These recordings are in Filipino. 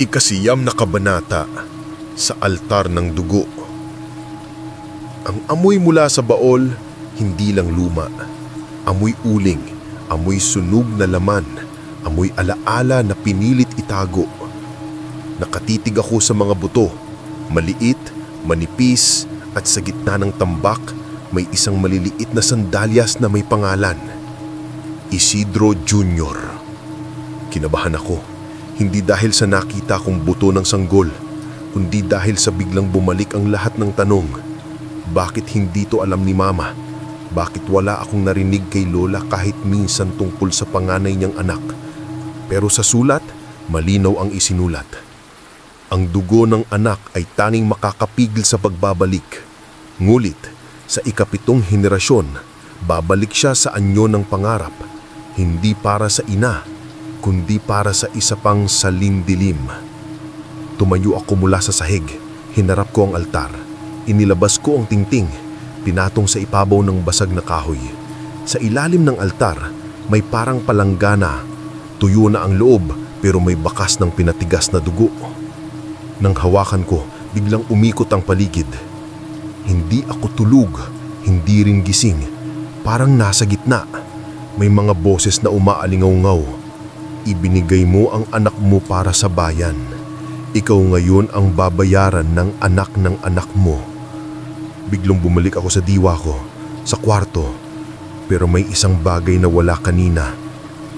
Ikasiyam na kabanata sa altar ng dugo. Ang amoy mula sa baol, hindi lang luma. Amoy uling, amoy sunog na laman, amoy alaala na pinilit itago. Nakatitig ako sa mga buto, maliit, manipis, at sa gitna ng tambak may isang maliliit na sandalyas na may pangalan, Isidro Jr. Kinabahan ako. Hindi dahil sa nakita kong buto ng sanggol, kundi dahil sa biglang bumalik ang lahat ng tanong. Bakit hindi to alam ni Mama? Bakit wala akong narinig kay Lola kahit minsan tungkol sa panganay niyang anak? Pero sa sulat, malinaw ang isinulat. Ang dugo ng anak ay tanging makakapigil sa pagbabalik. Ngulit, sa ikapitong henerasyon, babalik siya sa anyo ng pangarap, hindi para sa ina, kundi para sa isa pang salindilim. Tumayo ako mula sa sahig, hinarap ko ang altar, inilabas ko ang tingting, pinatong sa ibabaw ng basag na kahoy. Sa ilalim ng altar, may parang palanggana, tuyo na ang loob pero may bakas ng pinatigas na dugo. Nang hawakan ko, biglang umikot ang paligid. Hindi ako tulog, hindi rin gising, parang nasa gitna. May mga boses na umaalingaw-ngaw. Ibinigay mo ang anak mo para sa bayan. Ikaw ngayon ang babayaran ng anak mo. Biglang bumalik ako sa diwa ko, sa kwarto. Pero may isang bagay na wala kanina.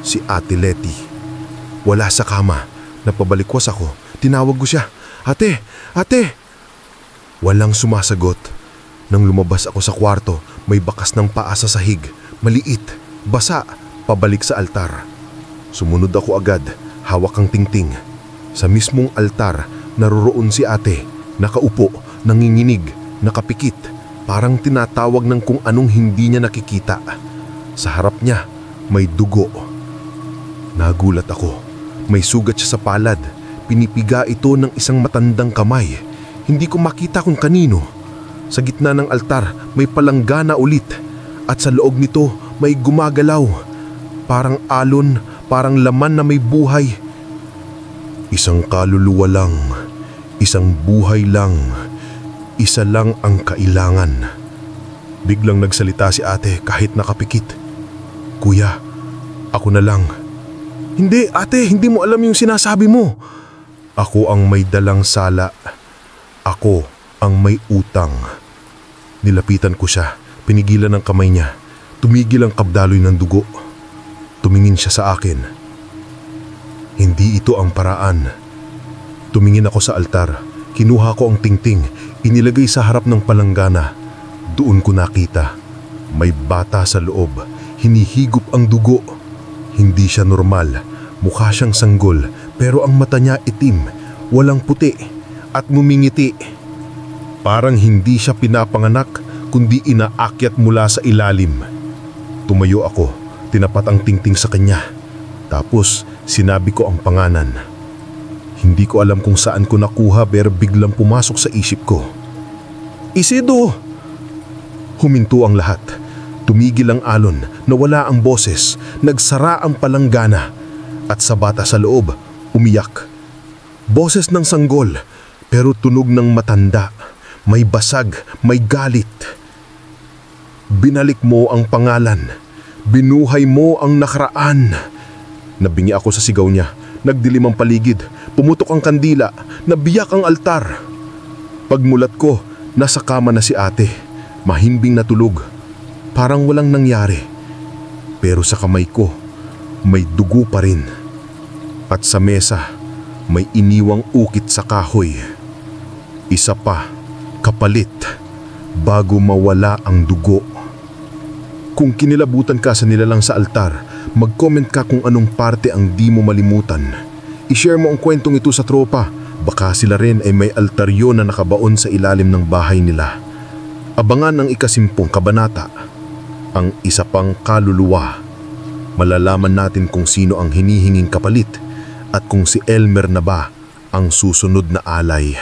Si Ate Letty. Wala sa kama. Napabalikwas ako. Tinawag ko siya. Ate! Ate! Walang sumasagot. Nang lumabas ako sa kwarto, may bakas ng paa sa sahig. Maliit, basa, pabalik sa altar. Sumunod ako agad, hawak ang tingting. Sa mismong altar, naroroon si ate, nakaupo, nanginginig, nakapikit, parang tinatawag ng kung anong hindi niya nakikita. Sa harap niya, may dugo. Nagulat ako, may sugat siya sa palad, pinipiga ito ng isang matandang kamay. Hindi ko makita kung kanino. Sa gitna ng altar, may palanggana ulit, at sa loob nito may gumagalaw. Parang alon, parang laman na may buhay. Isang kaluluwa lang, isang buhay lang, isa lang ang kailangan. Biglang nagsalita si ate kahit nakapikit. Kuya, ako na lang. Hindi ate, hindi mo alam yung sinasabi mo. Ako ang may dalang sala. Ako ang may utang. Nilapitan ko siya, pinigilan ng kamay niya. Tumigil ang kabdaloy ng dugo. Tumingin siya sa akin. Hindi ito ang paraan. Tumingin ako sa altar. Kinuha ko ang tingting. Inilagay sa harap ng palanggana. Doon ko nakita. May bata sa loob. Hinihigop ang dugo. Hindi siya normal. Mukha siyang sanggol. Pero ang mata niya itim. Walang puti. At ngumingiti. Parang hindi siya pinapanganak, kundi inaakyat mula sa ilalim. Tumayo ako. Tinapat ang tingting sa kanya. Tapos sinabi ko ang pangalan. Hindi ko alam kung saan ko nakuha pero biglang pumasok sa isip ko. Isidro! Huminto ang lahat. Tumigil ang alon, nawala ang boses, nagsara ang palanggana. At sa bata sa loob, umiyak. Boses ng sanggol, pero tunog ng matanda. May basag, may galit. Binalik mo ang pangalan. Binuhay mo ang nakaraan. Nabingi ako sa sigaw niya. Nagdilim ang paligid. Pumutok ang kandila. Nabiyak ang altar. Pagmulat ko, nasa kama na si ate. Mahimbing na tulog. Parang walang nangyari. Pero sa kamay ko, may dugo pa rin. At sa mesa, may iniwang ukit sa kahoy. Isa pa, kapalit, bago mawala ang dugo. Kung kinilabutan ka sa nilalang sa altar, mag-comment ka kung anong parte ang di mo malimutan. I-share mo ang kwentong ito sa tropa. Baka sila rin ay may altaryo na nakabaon sa ilalim ng bahay nila. Abangan ang 10 kabanata, ang isa pang kaluluwa. Malalaman natin kung sino ang hinihinging kapalit at kung si Elmer na ba ang susunod na alay.